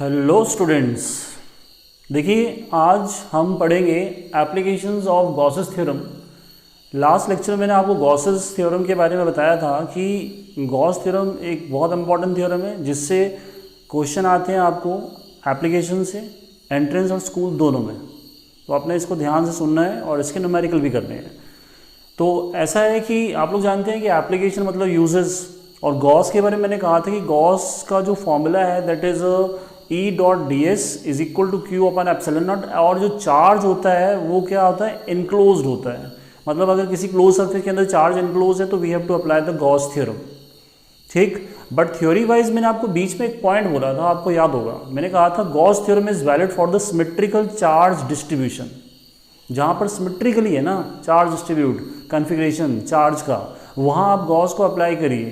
Hello students, देखिए आज हम पढ़ेंगे applications of Gauss's theorem. Last lecture में मैंने आपको गॉसेस थ्योरम के बारे में बताया था कि गॉस थ्योरम एक बहुत इंपॉर्टेंट थ्योरम है जिससे क्वेश्चन आते हैं आपको एप्लीकेशन से, एंट्रेंस और स्कूल दोनों में। तो आपने इसको ध्यान से सुनना है और इसके न्यूमेरिकल भी करने हैं। तो ऐसा है कि आप लोग जानते हैं कि एप्लीकेशन मतलब यूजेस, और गॉस के बारे में मैंने कहा था कि गॉस का जो फॉर्मूला है that is E.ds is equal to Q upon epsilon naught, और जो चार्ज होता है वो क्या होता है, इनक्लोज्ड होता है। मतलब अगर किसी क्लोज सरफेस के अंदर चार्ज इनक्लोज है तो we have to apply the Gauss theorem, ठीक। बट थ्योरी वाइज मैंने आपको बीच में एक पॉइंट बोला था, आपको याद होगा, मैंने कहा था Gauss theorem is valid for the symmetrical charge distribution. जहाँ पर सिमेट्रिकली है ना चार्ज डिस्ट्रीब्यूट कॉन्फ़िगरेशन चार्ज का, वहाँ आप गॉस को अप्लाई करिए।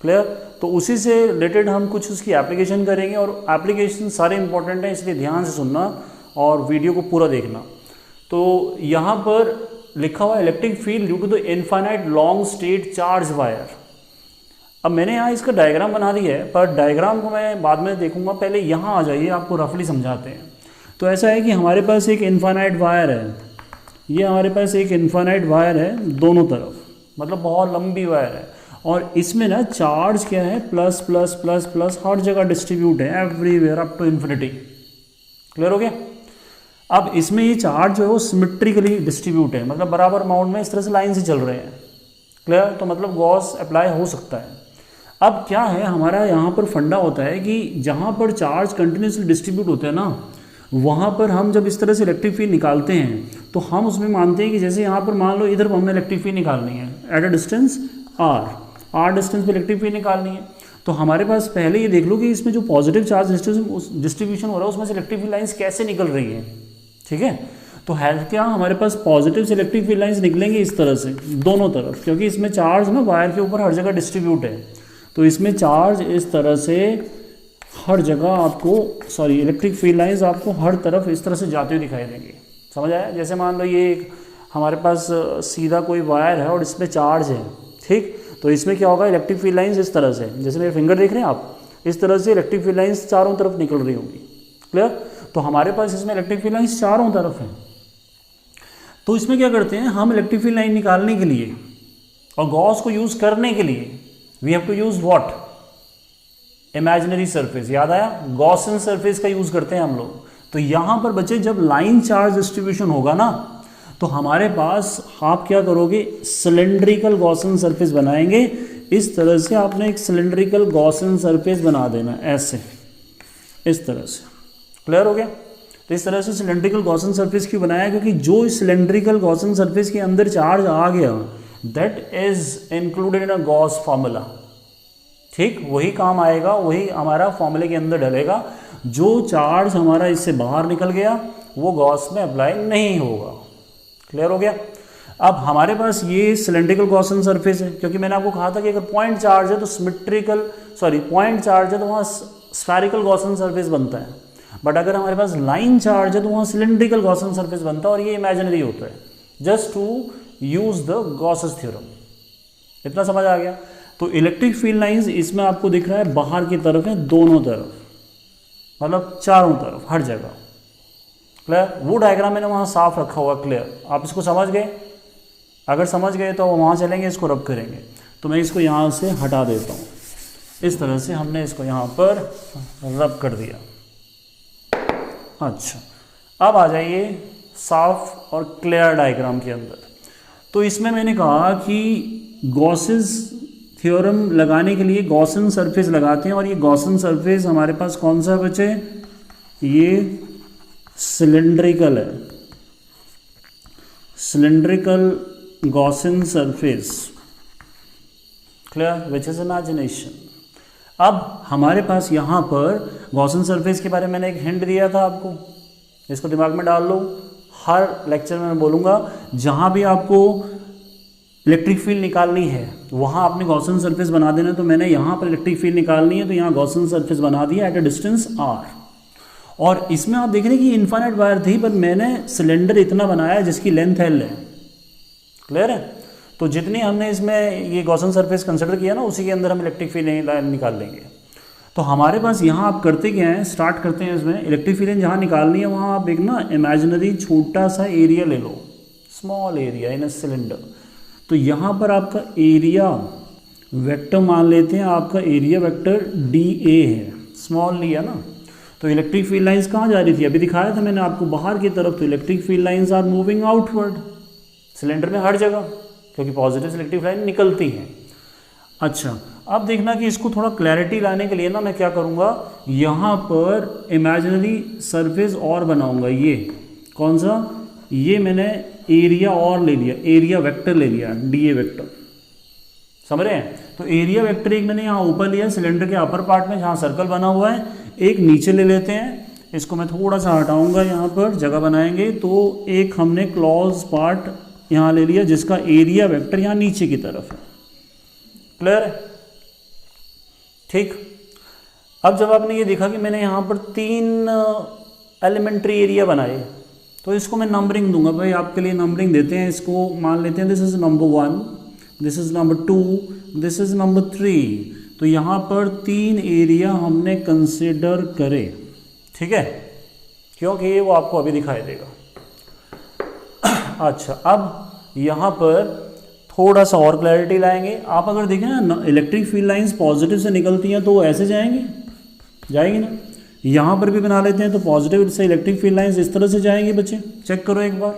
क्लियर? तो उसी से रिलेटेड हम कुछ उसकी एप्लीकेशन करेंगे, और एप्लीकेशन सारे इंपॉर्टेंट हैं इसलिए ध्यान से सुनना और वीडियो को पूरा देखना। तो यहाँ पर लिखा हुआ electric field due to the infinite long straight charge wire. अब मैंने यहाँ इसका डायग्राम बना दिया है, पर डायग्राम को मैं बाद में देखूंगा, पहले यहाँ आ जाइए, आपको रफली समझाते हैं। तो ऐसा है कि हमारे पास एक इनफाइनाइट वायर है, ये हमारे पास एक इनफाइनाइट वायर है दोनों तरफ, मतलब बहुत लंबी वायर है, और इसमें ना चार्ज क्या है, प्लस प्लस प्लस प्लस हर जगह डिस्ट्रीब्यूट है, everywhere up to infinity. Clear हो गया? अब इसमें ये चार्ज जो है वो सिमेट्रिकली डिस्ट्रीब्यूट है, मतलब बराबर अमाउंट में इस तरह से लाइन से चल रहे हैं। क्लियर? तो मतलब गॉस अप्लाई हो सकता है। अब क्या है, हमारा यहाँ पर फंडा होता है कि जहाँ पर चार्ज कंटिन्यूसली डिस्ट्रीब्यूट होते हैं ना, वहाँ पर हम जब इस तरह से इलेक्ट्रिक फील्ड निकालते हैं तो हम उसमें मानते हैं कि जैसे यहाँ पर मान लो इधर हमने इलेक्ट्रिक फील्ड निकालनी है at a distance R distance पे इलेक्ट्रिक फील्ड निकालनी है। तो हमारे पास पहले ये देख लो कि इसमें जो पॉजिटिव चार्ज डिस्ट्रीब्यूशन हो रहा है उसमें से इलेक्ट्रिक फील्ड लाइंस कैसे निकल रही हैं, ठीक है। तो है क्या, हमारे पास पॉजिटिव से इलेक्ट्रिक फील्ड लाइंस निकलेंगे इस तरह से दोनों तरफ, क्योंकि इसमें चार्ज ना वायर के ऊपर हर जगह डिस्ट्रीब्यूट है। तो इसमें चार्ज इस तरह से हर जगह आपको, सॉरी, इलेक्ट्रिक फील्ड लाइंस आपको हर तरफ इस तरह से जाते हुए दिखाई देंगे। समझ आया? जैसे मान लो ये एक हमारे पास सीधा कोई वायर है और इसमें चार्ज है, ठीक। तो इसमें क्या होगा, इलेक्ट्रिक फील्ड लाइंस इस तरह से, जैसे मेरे फिंगर देख रहे हैं आप, इस तरह से इलेक्ट्रिक फील्ड लाइंस चारों तरफ निकल रही होंगी। क्लियर? तो हमारे पास इसमें इलेक्ट्रिक फील्ड लाइंस चारों तरफ हैं। तो इसमें क्या करते हैं हम, इलेक्ट्रिक फील्ड लाइन निकालने के लिए और गॉस को यूज करने के लिए we have to use what, imaginary surface. याद आया? गॉसियन सरफेस का यूज करते हैं हम लोग। तो यहां पर बच्चे जब लाइन चार्ज डिस्ट्रीब्यूशन होगा ना, तो हमारे पास आप क्या करोगे, सिलेंड्रिकल गॉसियन सरफेस बनाएंगे। इस तरह से आपने एक सिलेंड्रिकल गॉसियन सरफेस बना देना, ऐसे इस तरह से। क्लियर हो गया? तो इस तरह से सिलेंड्रिकल गॉसियन सरफेस क्यों बनाया, क्योंकि जो इस सिलेंड्रिकल गॉसियन सरफेस के अंदर चार्ज आ गया that is included in a Gauss formula, ठीक। वही काम आएगा, वही हमारा फॉर्मूले के अंदर डलेगा। जो चार्ज हमारा इससे बाहर निकल गया वो गॉस में अप्लाई नहीं होगा। क्लियर हो गया? अब हमारे पास ये सिलेंड्रिकल गॉसियन सरफेस है, क्योंकि मैंने आपको कहा था कि अगर पॉइंट चार्ज है तो पॉइंट चार्ज है तो वहाँ स्फेरिकल गॉसियन सरफेस बनता है। बट अगर हमारे पास लाइन चार्ज है तो वहाँ सिलेंड्रिकल गॉसियन सरफेस बनता है, और ये इमेजिनरी होता है, just to use the Gauss's theorem. इतना समझ आ गया? तो इलेक्ट्रिक फील्ड लाइंस इसमें आपको दिख रहा है बाहर की तरफ है, दोनों तरफ, मतलब चारों तरफ, हर जगह। क्लियर? वो डायग्राम मैंने वहाँ साफ रखा हुआ। क्लियर? आप इसको समझ गए? अगर समझ गए तो वहाँ चलेंगे, इसको रब करेंगे। तो मैं इसको यहाँ से हटा देता हूँ, इस तरह से हमने इसको यहाँ पर रब कर दिया। अच्छा, अब आ जाइए साफ और क्लियर डायग्राम के अंदर। तो इसमें मैंने कहा कि गॉसेस थ्योरम लगाने के लिए गॉसियन सरफेस लगाते हैं, और ये गॉसियन सरफेस हमारे पास कौन सा बचे, ये सिलेंड्रिकल है, cylindrical Gaussian surface. Clear? Which is imagination. अब हमारे पास यहाँ पर गॉसियन सरफेस के बारे में मैंने एक हिंट दिया था आपको, इसको दिमाग में डाल लो। हर लेक्चर में मैं बोलूँगा जहाँ भी आपको इलेक्ट्रिक फील्ड निकालनी है वहाँ आपने गॉसियन सरफेस बना देना। तो मैंने यहाँ पर इलेक्ट्रिक फील्ड निकालनी है तो यहाँ गॉसियन सरफेस बना दिया एट अ डिस्टेंस आर। और इसमें आप देख रहे हैं कि इनफाइनाइट वायर थी, पर मैंने सिलेंडर इतना बनाया जिसकी लेंथ एल है। क्लियर है? तो जितनी हमने इसमें ये गॉसियन सरफेस कंसिडर किया ना, उसी के अंदर हम इलेक्ट्रिक फील्ड निकाल लेंगे। तो हमारे पास यहाँ आप करते क्या है, स्टार्ट करते हैं इसमें इलेक्ट्रिक फील्ड जहाँ निकालनी है वहाँ आप एक ना इमेजिनरी छोटा सा एरिया ले लो, small area in a cylinder. तो यहाँ पर आपका एरिया वेक्टर मान लेते हैं, आपका एरिया वेक्टर DA है, स्मॉल लिया ना। तो इलेक्ट्रिक फील्ड लाइंस कहाँ जा रही थी, अभी दिखाया था मैंने आपको बाहर की तरफ। तो electric field lines are moving outward cylinder में हर जगह, क्योंकि पॉजिटिव इलेक्ट्रिक लाइन निकलती है। अच्छा, अब देखना कि इसको थोड़ा क्लैरिटी लाने के लिए ना मैं क्या करूँगा, यहाँ पर इमेजिनरी सरफेस और बनाऊँगा। ये कौन सा, ये मैंने एरिया और ले लिया, एरिया वेक्टर ले लिया, DA वेक्टर, समझ रहे हैं। तो एरिया वेक्टर एक मैंने यहाँ ऊपर लिया सिलेंडर के अपर पार्ट में जहाँ सर्कल बना हुआ है, एक नीचे ले लेते हैं। इसको मैं थोड़ा सा हटाऊंगा, यहाँ पर जगह बनाएंगे। तो एक हमने क्लोज पार्ट यहाँ ले लिया जिसका एरिया वेक्टर यहाँ नीचे की तरफ है। क्लियर है, ठीक। अब जब आपने ये देखा कि मैंने यहाँ पर 3 एलिमेंट्री एरिया बनाए, तो इसको मैं नंबरिंग दूंगा। भाई आपके लिए नंबरिंग देते हैं, इसको मान लेते हैं this is number 1, this is number 2, this is number 3। तो यहाँ पर 3 एरिया हमने कंसिडर करे, ठीक है, क्योंकि वो आपको अभी दिखाई देगा। अच्छा, अब यहाँ पर थोड़ा सा और क्लैरिटी लाएंगे। आप अगर देखें ना, इलेक्ट्रिक फील्ड लाइंस पॉजिटिव से निकलती हैं तो वो ऐसे जाएंगी ना। यहाँ पर भी बना लेते हैं, तो पॉजिटिव से इलेक्ट्रिक फील्ड लाइंस इस तरह से जाएंगी। बच्चे चेक करो एक बार।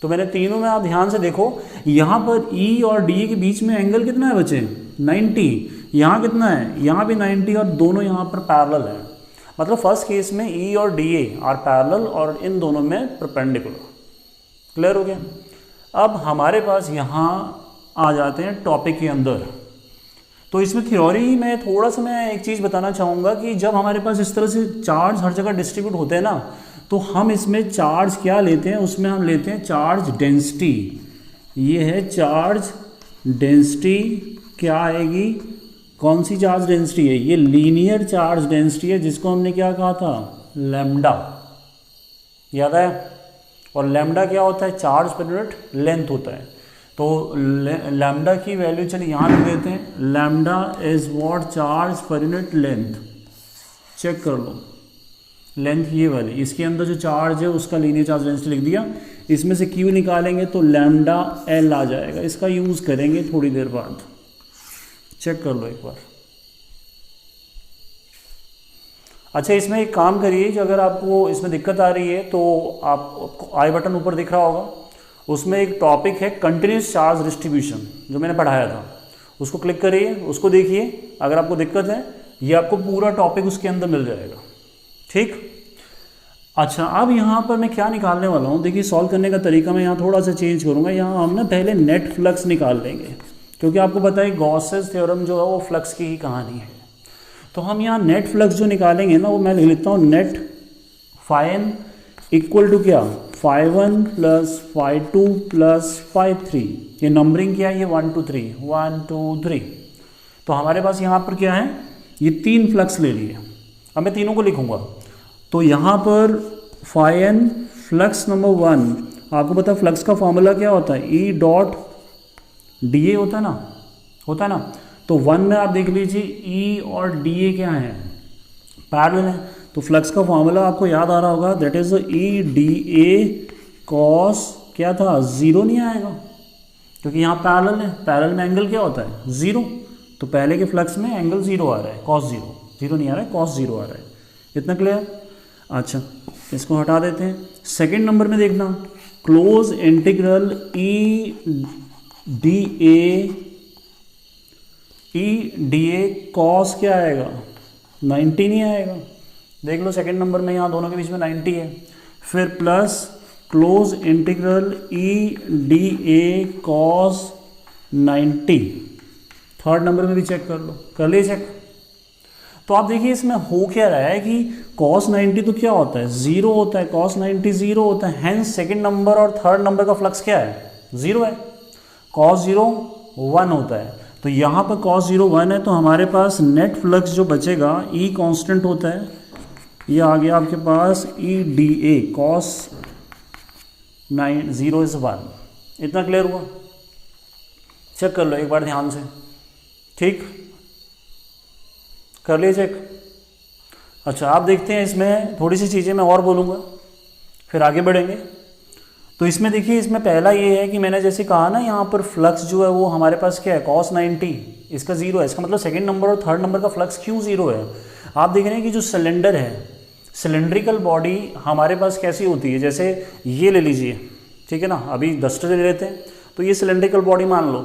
तो मैंने तीनों में, आप ध्यान से देखो, यहाँ पर E और DA के बीच में एंगल कितना है बच्चे, 90। यहाँ कितना है, यहाँ भी 90, और दोनों यहाँ पर पैरेलल है। मतलब फर्स्ट केस में E और DA आर पैरेलल और इन दोनों में परपेंडिकुलर। क्लियर हो गया। अब हमारे पास यहाँ आ जाते हैं टॉपिक के अंदर। तो इसमें थ्योरी में थोड़ा सा मैं एक चीज़ बताना चाहूँगा कि जब हमारे पास इस तरह से चार्ज हर जगह डिस्ट्रीब्यूट होते हैं ना, तो हम इसमें चार्ज क्या लेते हैं, उसमें हम लेते हैं चार्ज डेंसिटी। ये है चार्ज डेंसिटी, क्या आएगी, कौन सी चार्ज डेंसिटी है, ये लीनियर चार्ज डेंसिटी है, जिसको हमने क्या कहा था, लैम्डा, याद है। और लैम्डा क्या होता है, चार्ज पर यूनिट लेंथ होता है। तो लैम्डा की वैल्यू चलिए यहाँ लिख देते हैं, lambda is what, charge per unit length. Check कर लो, लेंथ ये वाली, इसके अंदर जो चार्ज है उसका लीनियर चार्ज डेंसिटी लिख दिया। इसमें से Q निकालेंगे तो लैम्डा L आ जाएगा। इसका यूज़ करेंगे थोड़ी देर बाद, चेक कर लो एक बार। अच्छा, इसमें एक काम करिए कि अगर आपको इसमें दिक्कत आ रही है तो आप आई बटन ऊपर दिख रहा होगा, उसमें एक टॉपिक है कंटिन्यूस चार्ज डिस्ट्रीब्यूशन, जो मैंने पढ़ाया था, उसको क्लिक करिए, उसको देखिए। अगर आपको दिक्कत है, ये आपको पूरा टॉपिक उसके अंदर मिल जाएगा, ठीक। अच्छा, अब यहाँ पर मैं क्या निकालने वाला हूँ, देखिए सॉल्व करने का तरीका मैं यहाँ थोड़ा सा चेंज करूँगा। यहाँ हम ना पहले नेट फ्लक्स निकाल लेंगे, क्योंकि आपको पता है गॉसेस थ्योरम जो है वो फ्लक्स की ही कहानी है। तो हम यहाँ नेट फ्लक्स जो निकालेंगे ना, वो मैं लिख लेता हूँ नेट φn इक्वल टू क्या, φ1 प्लस φ2 प्लस φ3। ये नंबरिंग क्या है, ये 1 2 3 1 2 3। तो हमारे पास यहाँ पर क्या है, ये 3 फ्लक्स ले लिए। अब मैं तीनों को लिखूंगा। तो यहाँ पर φn फ्लक्स नंबर 1, आपको पता है फ्लक्स का फॉर्मूला क्या होता है, E डॉट DA होता है ना। तो 1 में आप देख लीजिए E और DA क्या है, पैरेलल है। तो फ्लक्स का फॉर्मूला आपको याद आ रहा होगा, दैट इज EDA कॉस क्या था, 0 नहीं आएगा, क्योंकि यहाँ पैरेलल है। पैरेलल में एंगल क्या होता है, 0। तो पहले के फ्लक्स में एंगल 0 आ रहा है, कॉस 0 नहीं आ रहा है, कॉस 0 आ रहा है। इतना क्लियर। अच्छा, इसको हटा देते हैं। सेकेंड नंबर में देखना, क्लोज इंटीग्रल EDA कॉस क्या आएगा, 90 नहीं आएगा। देख लो सेकेंड नंबर में यहाँ दोनों के बीच में 90 है। फिर plus close integral EDA cos 90। Third number में भी चेक कर लो, कर लिए चेक। तो आप देखिए इसमें हो क्या रहा है कि cos 90 तो क्या होता है, 0 होता है, cos 90 0 होता है। हैंस सेकेंड नंबर और थर्ड नंबर का फ्लक्स क्या है, 0 है। cos 0 1 होता है। तो यहाँ पर cos 0 1 है, तो हमारे पास नेट फ्लक्स जो बचेगा, E कांस्टेंट होता है, ये आ गया आपके पास EDA cos 0 इज 1। इतना क्लियर हुआ, चेक कर लो एक बार ध्यान से, ठीक। कर लिए चेक। अच्छा, आप देखते हैं इसमें थोड़ी सी चीज़ें मैं और बोलूँगा, फिर आगे बढ़ेंगे। तो इसमें देखिए, इसमें पहला ये है कि मैंने जैसे कहा ना, यहाँ पर फ्लक्स जो है वो हमारे पास क्या है, cos 90, इसका जीरो है। इसका मतलब सेकंड नंबर और थर्ड नंबर का फ्लक्स क्यों जीरो है? आप देख रहे हैं कि जो सिलेंडर है, सिलेंड्रिकल बॉडी हमारे पास कैसी होती है, जैसे ये ले लीजिए, ठीक है ना, अभी डस्टर ले लेते हैं, तो ये सिलेंड्रिकल बॉडी मान लो।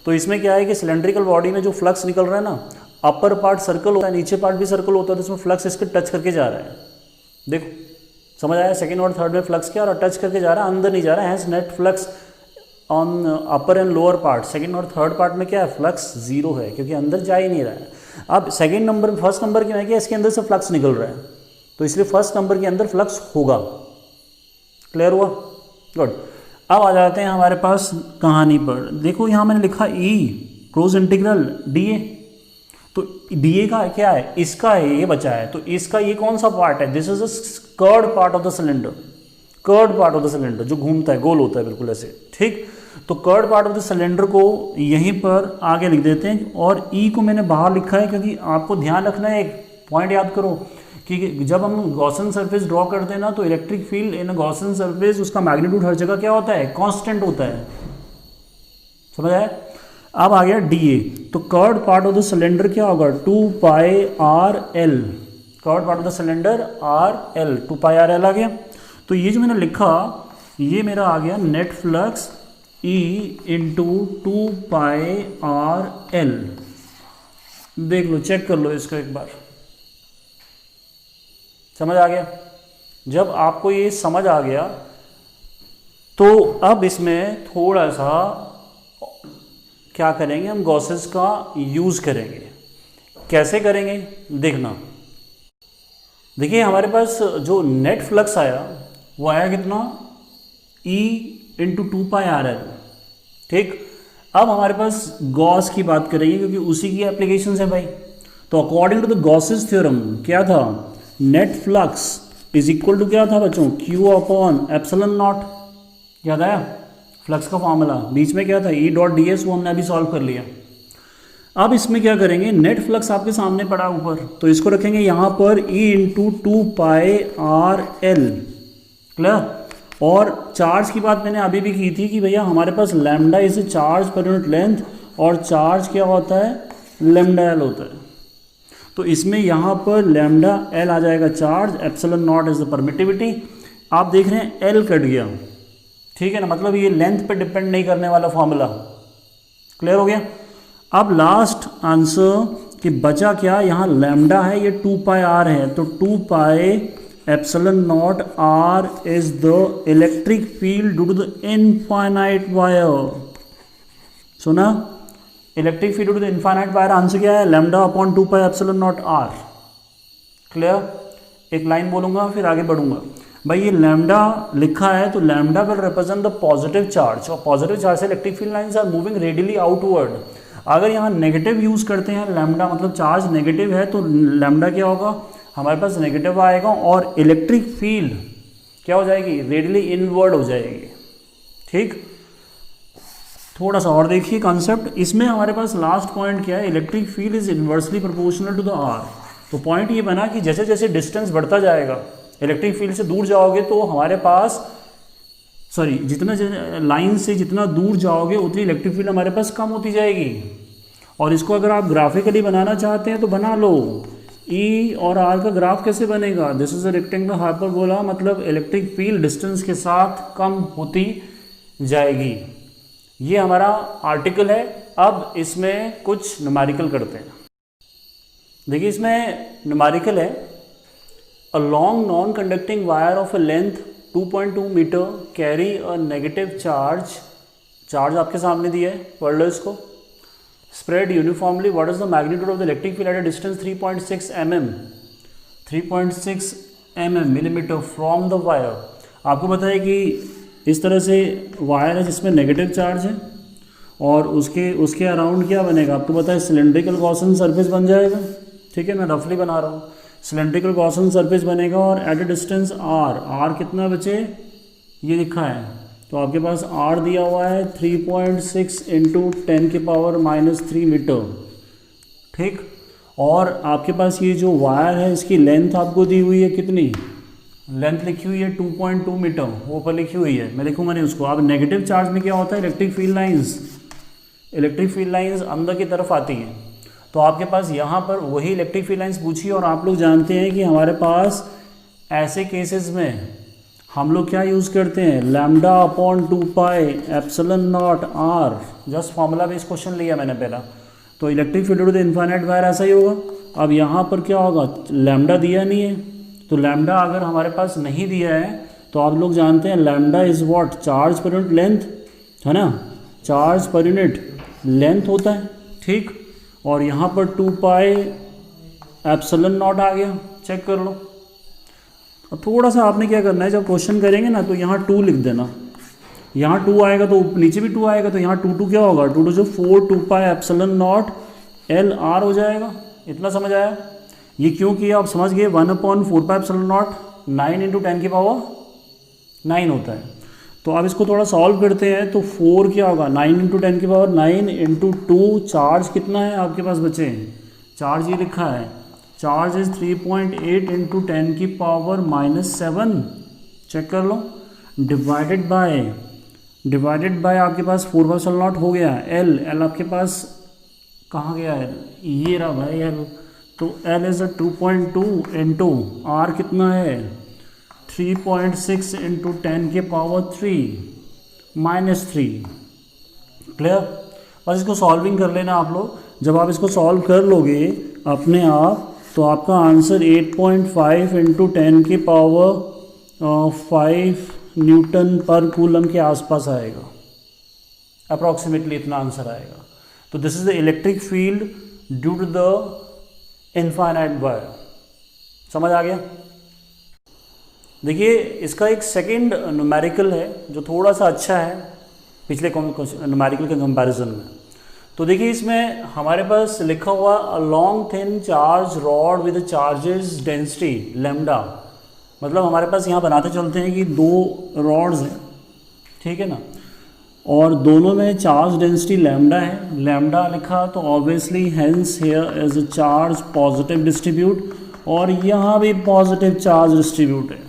तो इसमें क्या है कि सिलेंड्रिकल बॉडी में जो फ्लक्स निकल रहा है ना, अपर पार्ट सर्कल होता है, नीचे पार्ट भी सर्कल होता है, तो इसमें फ्लक्स इसके टच करके जा रहा है। देखो, समझ आया? सेकंड और थर्ड में फ्लक्स क्या, और टच करके जा रहा है, अंदर नहीं जा रहा है, hence net flux on upper and lower part. Second और थर्ड पार्ट में क्या है, फ्लक्स जीरो है, क्योंकि अंदर जा ही नहीं रहा है। अब सेकंड नंबर, फर्स्ट नंबर की में क्या, इसके अंदर से फ्लक्स निकल रहा है, तो इसलिए फर्स्ट नंबर के अंदर फ्लक्स होगा। क्लियर हुआ? गुड। अब आ जाते हैं हमारे पास कहानी पर। देखो यहाँ मैंने लिखा ई क्लोज इंटीग्रल डी ए, तो डी ए का क्या है, इसका है, ये बचा है, तो इसका ये कौन सा पार्ट है, this is the curved part of the cylinder, curved part of the cylinder जो घूमता है, गोल होता है बिल्कुल ऐसे, ठीक। तो curved part of the cylinder को यहीं पर आगे लिख देते हैं, और ई को मैंने बाहर लिखा है क्योंकि आपको ध्यान रखना है, एक पॉइंट याद करो कि जब हम गॉसन सरफेस ड्रॉ करते हैं ना, तो इलेक्ट्रिक फील्ड इन गॉसन सरफेस, उसका मैग्नीट्यूड हर जगह क्या होता है, कांस्टेंट होता है। समझ आया? अब आ गया डी ए, तो curved part of the cylinder क्या होगा, 2 pi r l, curved part of the cylinder r l, 2 pi r l आ गया। तो ये जो मैंने लिखा, ये मेरा आ गया net flux E into 2 pi r L. देख लो, चेक कर लो इसको एक बार, समझ आ गया? जब आपको ये समझ आ गया, तो अब इसमें थोड़ा सा क्या करेंगे, हम गॉसेस का यूज करेंगे। कैसे करेंगे देखना। देखिए, हमारे पास जो नेट फ्लक्स आया वो आया कितना, E into 2 pi r L, ठीक। अब हमारे पास गॉस की बात करेंगे क्योंकि उसी की एप्लीकेशन है भाई। तो according to the Gauss's theorem क्या था, net flux is equal to क्या था बच्चों, Q अपॉन एप्सिलॉन नॉट। याद आया फ्लक्स का फॉर्मूला? बीच में क्या था, E डॉट डी एस, वो हमने अभी सॉल्व कर लिया। अब इसमें क्या करेंगे, नेट फ्लक्स आपके सामने पड़ा ऊपर, तो इसको रखेंगे यहाँ पर E into 2 pi r L. Clear? और चार्ज की बात मैंने अभी भी की थी कि भैया हमारे पास lambda is a charge per unit length, और चार्ज क्या होता है, लैम्डा एल होता है। तो इसमें यहाँ पर लैम्डा एल आ जाएगा charge, epsilon not is the permittivity. आप देख रहे हैं एल कट गया, ठीक है ना, मतलब ये लेंथ पे डिपेंड नहीं करने वाला फॉर्मूला। क्लियर हो गया? अब लास्ट आंसर कि बचा क्या, यहाँ लैम्डा है, ये 2 पाई आर है, तो 2 pi epsilon naught r is the electric field due to the infinite wire. सुना? Electric field due to the infinite wire, answer क्या है, lambda upon 2 pi epsilon naught r. Clear? एक line बोलूंगा फिर आगे बढ़ूंगा। भाई ये लैम्डा लिखा है, तो lambda will represent the positive charge, और पॉजिटिव चार्ज से electric field lines are moving radially outward. अगर यहाँ नेगेटिव यूज करते हैं, लैम्डा मतलब चार्ज नेगेटिव है, तो लैम्डा क्या होगा, हमारे पास नेगेटिव आएगा, और इलेक्ट्रिक फील्ड क्या हो जाएगी, रेडियली इनवर्ड हो जाएगी। ठीक, थोड़ा सा और देखिए कॉन्सेप्ट। इसमें हमारे पास लास्ट पॉइंट क्या है, electric field is inversely proportional to the r. तो पॉइंट ये बना कि जैसे जैसे डिस्टेंस बढ़ता जाएगा, इलेक्ट्रिक फील्ड से दूर जाओगे तो हमारे पास जितना लाइन से जितना दूर जाओगे उतनी इलेक्ट्रिक फील्ड हमारे पास कम होती जाएगी। और इसको अगर आप ग्राफिकली बनाना चाहते हैं तो बना लो। ई और आर का ग्राफ कैसे बनेगा, this is a rectangular hyperbola, मतलब इलेक्ट्रिक फील्ड डिस्टेंस के साथ कम होती जाएगी। ये हमारा आर्टिकल है। अब इसमें कुछ न्यूमेरिकल करते हैं। देखिए इसमें न्यूमेरिकल है, a long non conducting wire of a length 2.2 metre carry a negative charge आपके सामने दिया है, पढ़ लो इसको। Spread uniformly, what is the magnitude of the electric field at a distance 3.6 mm millimetre from the wire. आपको पता है कि इस तरह से वायर है जिसमें नेगेटिव चार्ज है और उसके अराउंड क्या बनेगा, आपको पता है सिलेंड्रिकल गॉसन सरफेस बन जाएगा। ठीक है, मैं रफली बना रहा हूँ। सिलेंड्रिकल गॉसन सरफेस बनेगा और एट ए डिस्टेंस आर कितना बचे, ये लिखा है, तो आपके पास आर दिया हुआ है 3.6 × 10⁻³ मीटर। ठीक, और आपके पास ये जो वायर है इसकी लेंथ आपको दी हुई है कितनी, लेंथ लिखी हुई है 2.2 मीटर, वो ऊपर लिखी हुई है, मैं लिखूंगा नहीं उसको। अब नेगेटिव चार्ज में क्या होता है, इलेक्ट्रिक फील्ड लाइंस अंदर की तरफ आती हैं। तो आपके पास यहाँ पर वही इलेक्ट्रिक फील्ड लाइंस पूछी, और आप लोग जानते हैं कि हमारे पास ऐसे केसेस में हम लोग क्या यूज़ करते हैं, lambda upon 2 pi epsilon naught r, just formula based question लिया मैंने पहला। तो electric field with infinite wire ऐसा ही होगा। अब यहाँ पर क्या होगा, लैम्डा दिया नहीं है, तो लैम्डा अगर हमारे पास नहीं दिया है तो आप लोग जानते हैं lambda is what, charge per unit length, है ना, चार्ज पर यूनिट लेंथ होता है, ठीक। और यहाँ पर 2 पाई एप्सिलॉन नॉट आ गया, चेक कर लो। अब थोड़ा सा आपने क्या करना है, जब क्वेश्चन करेंगे ना तो यहाँ 2 लिख देना, यहाँ 2 आएगा तो नीचे भी 2 आएगा, तो यहाँ 2 क्या होगा, 2 जो 4 2 pi epsilon naught L R हो जाएगा। इतना समझ आया, ये क्यों किया आप समझ गए। 1/4 पाई एप्सिलॉन नॉट 9 × 10 की पावर 9 होता है। तो आप इसको थोड़ा सॉल्व करते हैं तो 4 क्या होगा, 9 × 10 की पावर 9 × 2, चार्ज कितना है आपके पास बचे, चार्ज ये लिखा है, चार्ज इज 3.8 × 10 की पावर -7, चेक कर लो, डिवाइडेड बाय आपके पास 4 पाई एप्सिलॉन नॉट हो गया। एल आपके पास कहाँ गया है, ये रहा भाई एल, तो एल इज़ 2.2 × आर कितना है 3.6 × 10 के पावर 3 क्लियर। बस इसको सॉल्विंग कर लेना आप लोग। जब आप इसको सॉल्व कर लोगे अपने आप तो आपका आंसर 8.5 × 10 की पावर 5 न्यूटन पर कूलम के आसपास आएगा, अप्रॉक्सीमेटली इतना आंसर आएगा। तो this is the electric field due to the infinite wire. समझ आ गया। देखिए इसका एक सेकंड न्यूमेरिकल है जो थोड़ा सा अच्छा है पिछले न्यूमेरिकल के कंपैरिजन में। तो देखिए इसमें हमारे पास लिखा हुआ a long thin charge rod with charges density lambda, मतलब हमारे पास यहाँ बनाते चलते हैं कि 2 रॉड्स हैं, ठीक है ना, और दोनों में चार्ज डेंसिटी लैम्डा है, लैम्डा लिखा तो obviously hence here is a charge positive distribute, और यहाँ भी पॉजिटिव चार्ज डिस्ट्रीब्यूट है,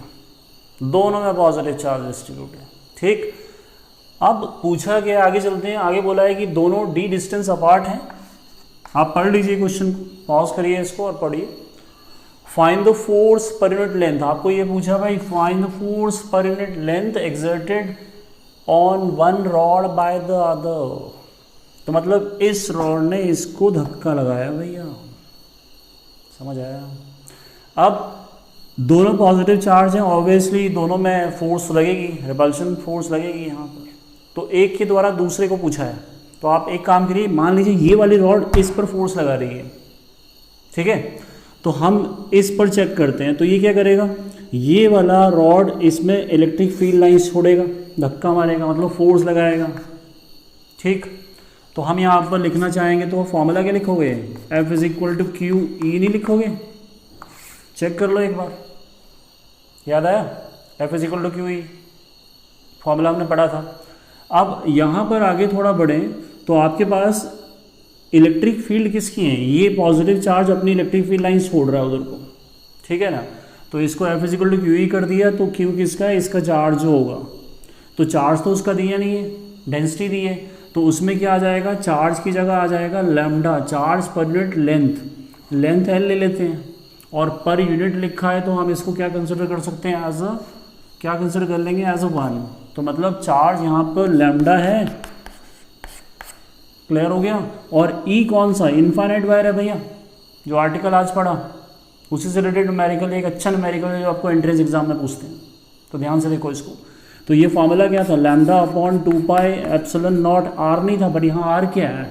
दोनों में पॉजिटिव चार्ज डिस्ट्रीब्यूट है, ठीक। अब पूछा गया, आगे चलते हैं, आगे बोला है कि दोनों d डिस्टेंस अपार्ट हैं। आप पढ़ लीजिए क्वेश्चन को, पॉज करिए इसको और पढ़िए। फाइंड द फोर्स पर यूनिट लेंथ, आपको ये पूछा भाई फाइंड द फोर्स पर unit length exerted on one rod by the other. तो मतलब इस रॉड ने इसको धक्का लगाया भैया, समझ आया। अब दोनों पॉजिटिव चार्ज हैं, ऑब्वियसली दोनों में फोर्स लगेगी, रिपल्शन फोर्स लगेगी यहाँ पर। तो एक के द्वारा दूसरे को पूछा है, तो आप एक काम करिए, मान लीजिए ये वाली रॉड इस पर फोर्स लगा रही है, ठीक है, तो हम इस पर चेक करते हैं। तो ये क्या करेगा, ये वाला रॉड इसमें इलेक्ट्रिक फील्ड लाइंस छोड़ेगा, धक्का मारेगा, मतलब फोर्स लगाएगा, ठीक। तो हम यहाँ पर लिखना चाहेंगे तो फॉर्मूला क्या लिखोगे, F = QE नहीं लिखोगे, चेक कर लो एक बार, याद आया, F = QE फॉर्मूला हमने पढ़ा था। अब यहाँ पर आगे थोड़ा बढ़ें तो आपके पास इलेक्ट्रिक फील्ड किसकी है, ये पॉजिटिव चार्ज अपनी इलेक्ट्रिक फील्ड लाइन छोड़ रहा है उधर को, ठीक है ना। तो इसको F = QE कर दिया, तो Q किसका है, इसका चार्ज जो होगा, तो चार्ज तो उसका दिया नहीं है, डेंसिटी दी है, तो उसमें क्या आ जाएगा, चार्ज की जगह आ जाएगा lambda, charge per unit length L ले लेते हैं, और पर यूनिट लिखा है तो हम इसको क्या कंसिडर कर सकते हैं, एज अ क्या कंसिडर कर लेंगे, एज अ 1। तो मतलब चार्ज यहाँ पर लैम्डा है, क्लियर हो गया। और E कौन सा, इनफाइनाइट वायर है भैया, जो आर्टिकल आज पढ़ा उसी से रिलेटेड न्यूमेरिकल, एक अच्छा न्यूमेरिकल है जो आपको एंट्रेंस एग्जाम में पूछते हैं, तो ध्यान से देखो इसको। तो ये फॉर्मूला क्या था, lambda upon 2 pi epsilon naught r नहीं था, बट यहाँ आर क्या है,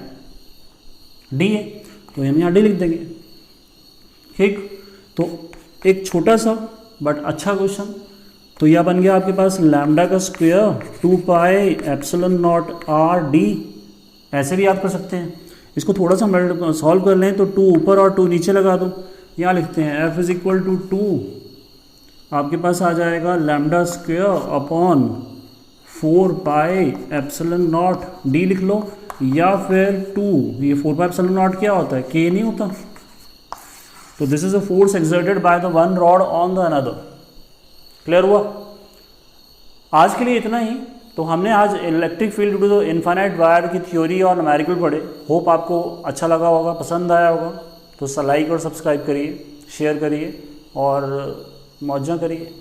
डी है, तो हम यहाँ डी लिख देंगे, ठीक। तो एक छोटा सा बट अच्छा क्वेश्चन। तो यह बन गया आपके पास लैम्डा का square 2 pi epsilon naught R D, ऐसे भी याद कर सकते हैं। इसको थोड़ा सा सॉल्व कर लें तो 2 ऊपर और 2 नीचे लगा दो, यहाँ लिखते हैं F = 2, आपके पास आ जाएगा lambda square upon 4 pi epsilon not D लिख लो, या फिर 2, ये 4 पाई एप्सिलॉन नॉट क्या होता है, K नहीं होता, तो this is a force exerted by the one rod on the another. Clear हुआ? आज के लिए इतना ही। तो हमने आज electric field to the infinite wire की थ्योरी और न्यूमेरिकल पढ़े। होप आपको अच्छा लगा होगा, पसंद आया होगा। तो लाइक और सब्सक्राइब करिए, शेयर करिए और मौजा करिए।